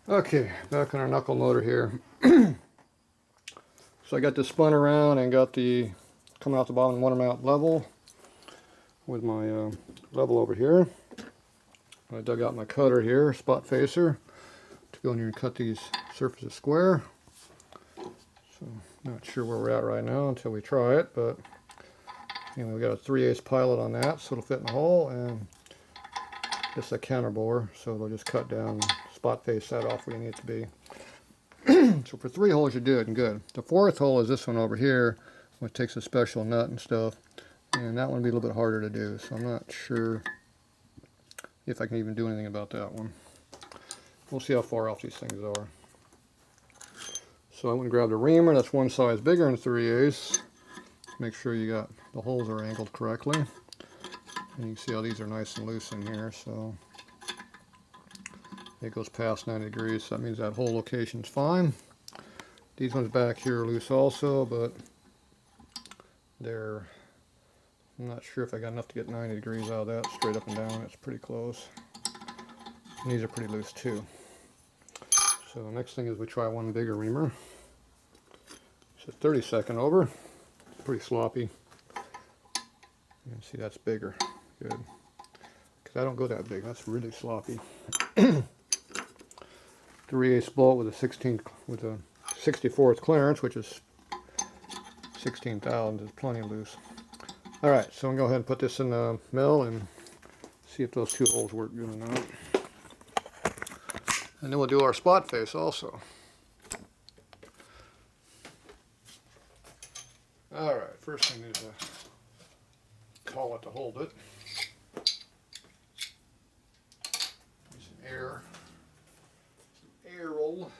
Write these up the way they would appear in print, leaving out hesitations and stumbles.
Okay, back on our knuckle motor here. So I got this spun around and got the coming out the bottom water mount level with my level over here. I dug out my cutter here, spot facer, to go in here and cut these surfaces square. So not sure where we're at right now until we try it, but anyway, we got a 3/8 pilot on that, so it'll fit in the hole, and it's a counter bore, so it'll just cut down, spot face that off where you need it to be. So for 3 holes you're doing good. The 4th hole is this one over here, which takes a special nut and stuff, and that one will be a little bit harder to do, so I'm not sure if I can even do anything about that one. We'll see how far off these things are. So I'm going to grab the reamer that's one size bigger than 3/8. Make sure you got the holes are angled correctly. And you can see how these are nice and loose in here, so it goes past 90 degrees, so that means that whole location's fine. These ones back here are loose also, but I'm not sure if I got enough to get 90 degrees out of that straight up and down. It's pretty close. And these are pretty loose too. So the next thing is we try one bigger reamer. It's a 32nd over. Pretty sloppy. You can see that's bigger. Good. Because I don't go that big. That's really sloppy. 3/8 bolt with a 64th clearance, which is 16 thousandths. Is plenty loose. All right, so I'm gonna go ahead and put this in the mill and see if those 2 holes work good or not. And then we'll do our spot face also. All right, first thing is a collet to hold it. Some air roll.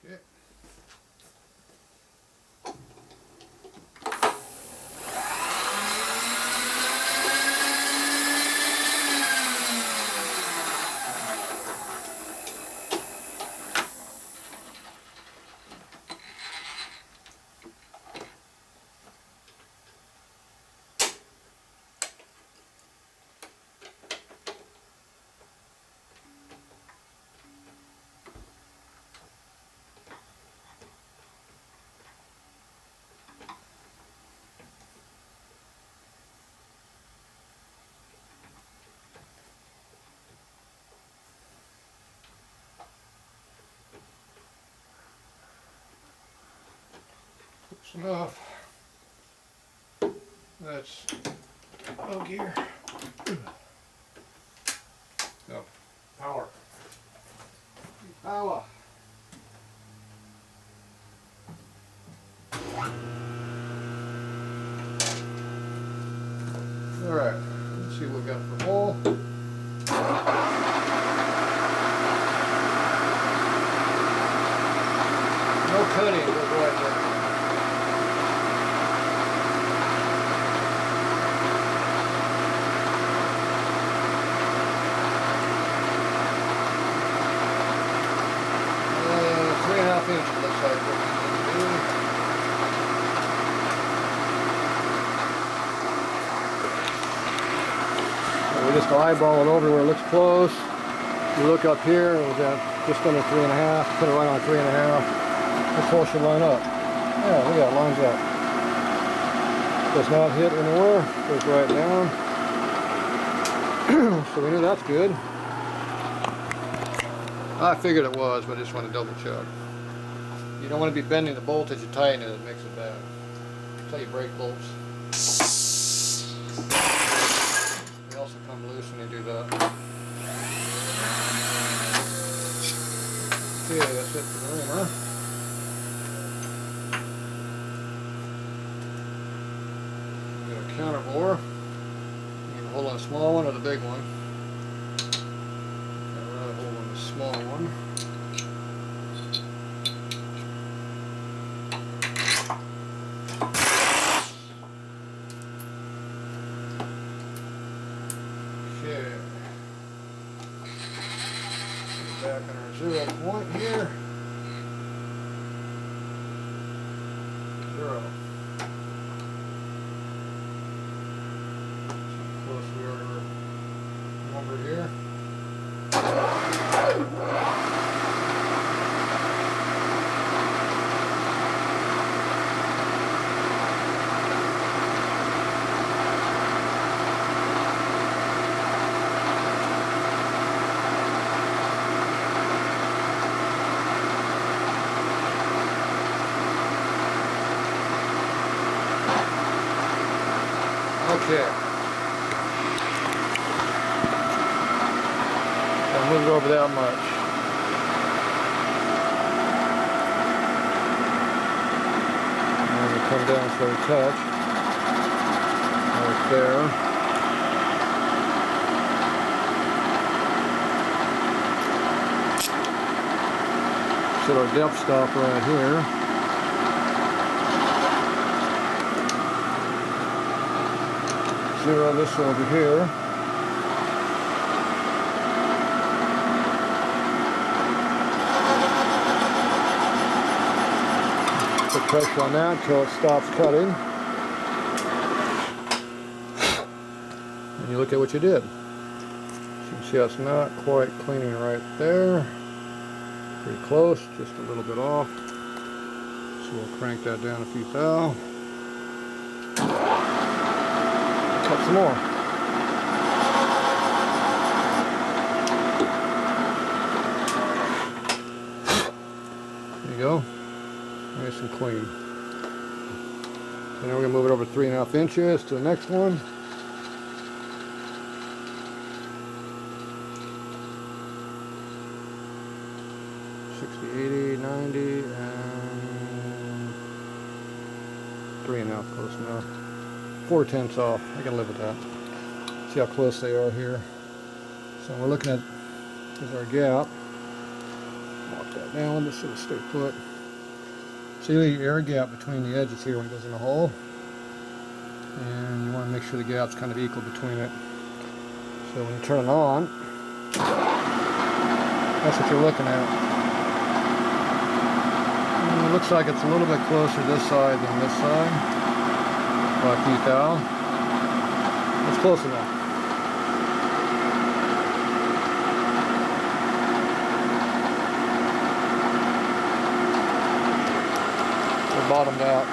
Okay. Close enough. That's low gear. No, power. Power. All right, let's see what we got for hole. No cutting, goes right there. It looks like what we need to do. So we just eyeball it over where it looks close. You look up here, it was at just under 3.5. Put it right on 3.5. This hole should line up. Yeah, look at it, lines up. Does not hit anywhere. Goes right down. So we knew that's good. I figured it was, but I just want to double check. You don't want to be bending the bolt as you tighten it, it makes it bad. Until you break bolts. They also come loose when you do that. Okay, that's it for the reamer. Got a counter bore. You can hold on a small one or the big one. I'd rather hold on the small one. Back on our 0 point here. 0. Okay. I'll move it over that much. And we come down so we touch. Right there. Set our depth stop right here. Zero this over here. Put pressure on that until it stops cutting. And you look at what you did. So you can see how it's not quite cleaning right there. Pretty close, just a little bit off. So we'll crank that down a few thou. Cut some more. There you go. Nice and clean. And then we're going to move it over 3.5 inches to the next one. $60, $80, $90, and 3.5 close enough. 4/10 off. I can live with that. See how close they are here. So we're looking at, here's our gap. Lock that down a little bit so it'll stay put. See the air gap between the edges here when it goes in the hole. And you want to make sure the gap's kind of equal between it. So when you turn it on, that's what you're looking at. And it looks like it's a little bit closer this side than this side. By a few thou. It's close enough. We're bottomed out.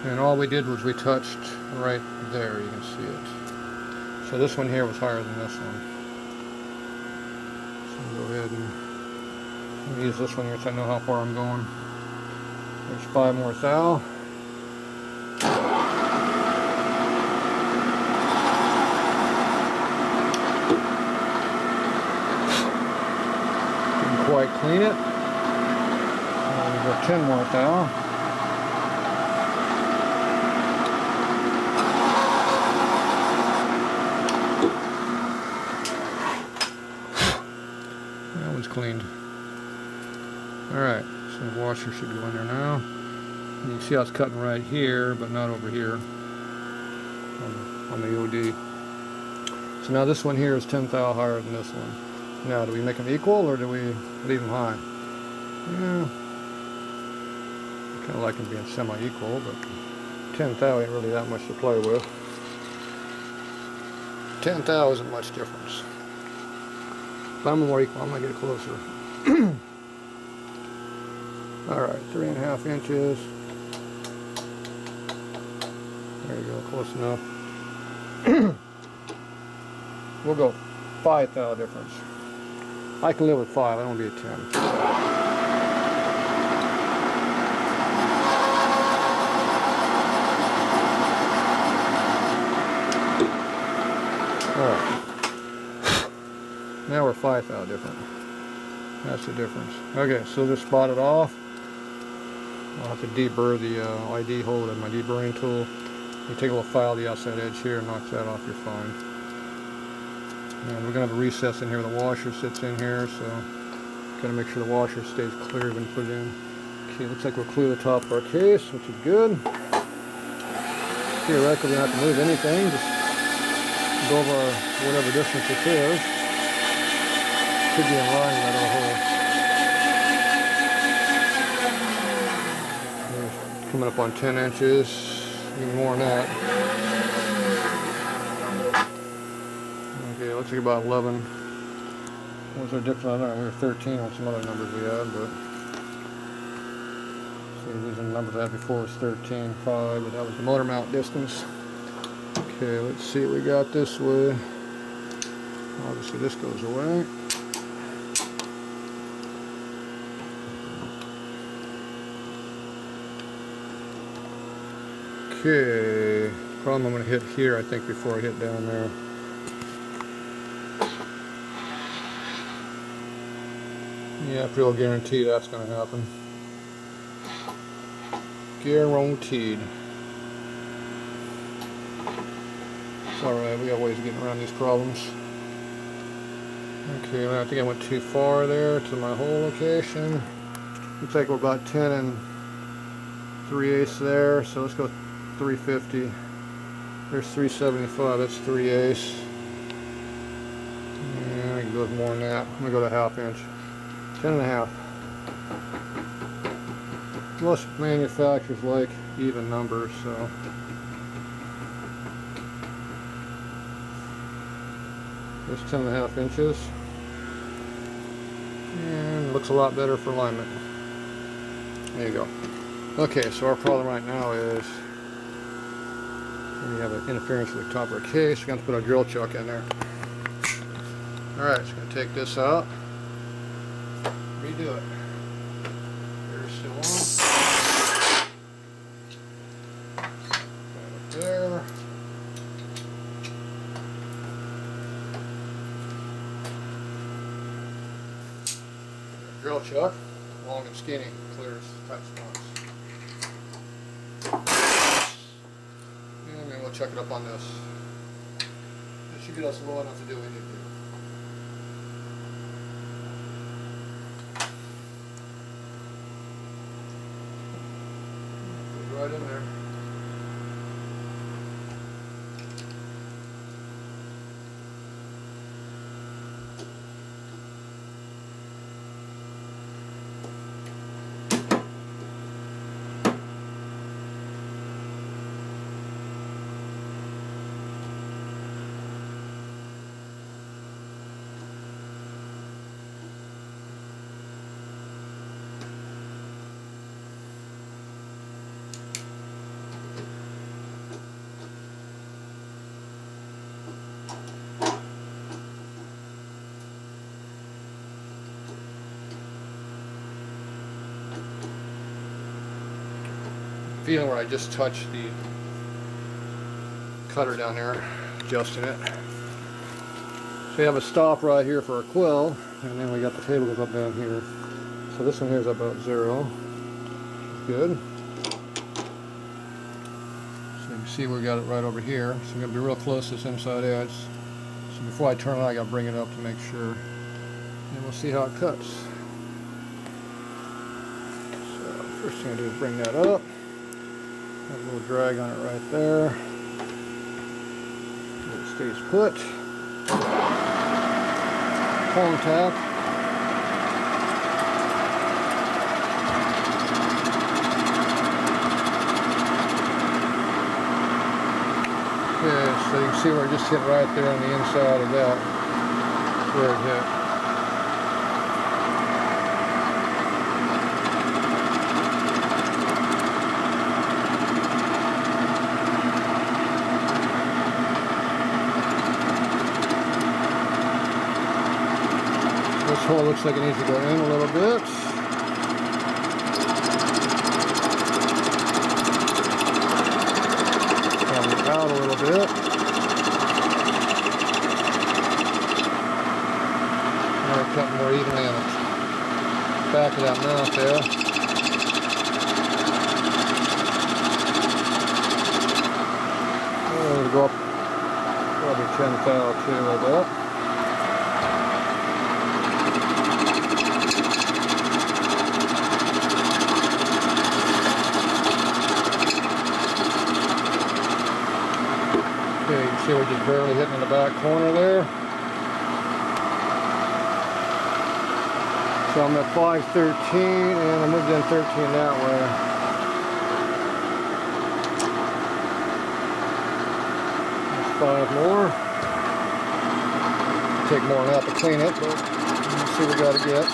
And all we did was we touched right there, you can see it. So this one here was higher than this one. So go ahead and use this one here so I know how far I'm going. There's 5 more thou. Didn't quite clean it. And we've got 10 more thou. That one's cleaned. Alright. So the washer should go in there now. And you can see how it's cutting right here, but not over here on the OD. So now this one here is 10 thou higher than this one. Now, do we make them equal or do we leave them high? Yeah, I kind of like them being semi-equal, but 10 thou ain't really that much to play with. 10 thou isn't much difference. If I'm more equal, I might get closer. Alright, 3.5 inches. There you go, close enough. We'll go 5 thou difference. I can live with 5, I don't want to be a 10. Alright. Now we're 5 thou different. That's the difference. Okay, so just spot it off. I'll have to deburr the ID hole with my deburring tool. You take a little file the outside edge here and knock that off, you're fine. And we're going to have a recess in here where the washer sits in here, so got to make sure the washer stays clear when you put it in. Okay, looks like we'll clear the top of our case, which is good. Theoretically, we don't have to move anything, just go over whatever distance this is. Should be in line with that other hole. Coming up on 10 inches, even more than that. Okay, looks like about 11. What was our difference? I don't know, we were 13 on some other numbers we had, but see, these are the numbers I had before was 13.5, but that was the motor mount distance. Okay, let's see what we got this way. Obviously this goes away. Okay, problem I'm going to hit here, I think, before I hit down there. Yeah, pretty well guarantee that's going to happen. Guaranteed. It's alright, we got ways of getting around these problems. Okay, I think I went too far there to my hole location. Looks like we're about 10 3/8 there, so let's go 350. There's 375, that's 3/8. Yeah, I can go with more than that. I'm going to go to 1/2 inch. 10.5. Most manufacturers like even numbers, so. There's 10.5 inches. And it looks a lot better for alignment. There you go. Okay, so our problem right now is we have an interference with the top of our case. We're going to put our drill chuck in there. Alright, so I'm going to take this out. Redo it. There's still on. Right up there. Drill chuck, long and skinny, clears tight spots. And then we'll chuck it up on this. This should get us low enough to do what we need to do. Goes right in there. Feeling where I just touched the cutter down there, adjusting it. So you have a stop right here for a quill, and then we got the table goes up down here. So this one here is about 0. Good. So you can see we got it right over here. So I'm going to be real close to this inside edge. So before I turn it on, I got to bring it up to make sure. And we'll see how it cuts. So first thing I do is bring that up. Got a little drag on it right there. It stays put. Contact. Okay, so you can see where it just hit right there on the inside of that. That's where it hit. This hole looks like it needs to go in a little bit. Probably out a little bit. Now we're cutting more evenly on the back of that mount there. I'm going to go up probably 10 thou too, like that. Okay, you can see we're just barely hitting in the back corner there. So I'm at 513 and I moved in 13 that way. There's 5 more. Take more than that to clean it, but let's see what we got to get.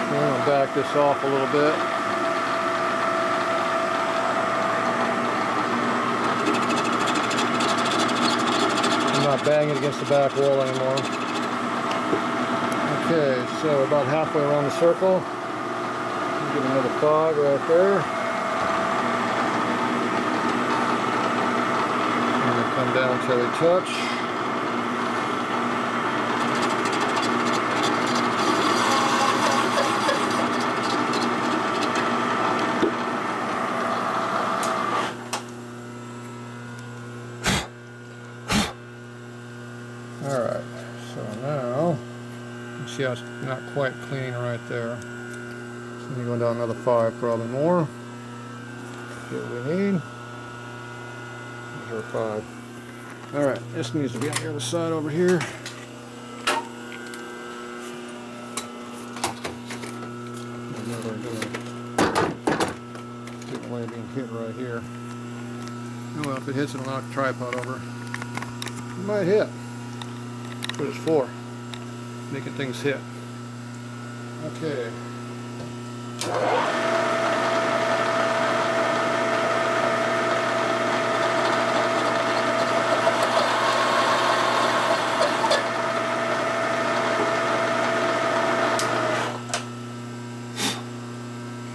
Okay, I'll back this off a little bit. Not bang it against the back wall anymore. Okay, so about halfway around the circle. Get another 5 right there. And come down until they touch. Alright, so now you can see how it's not quite clean right there. So you're going down another 5, probably more. See what we need. There's our 5. Alright, this needs to be on the other side over here. Getting away being hit right here. Oh well, if it hits, it'll knock the tripod over. It might hit. That's what it's for. Making things hit. Okay.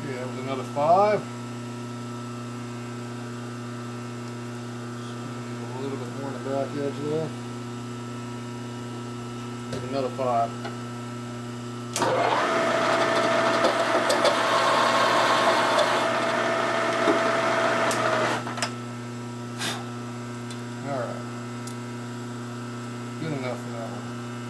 That was another 5. A little bit more on the back edge there. Maybe another 5. Alright. Good enough for that one.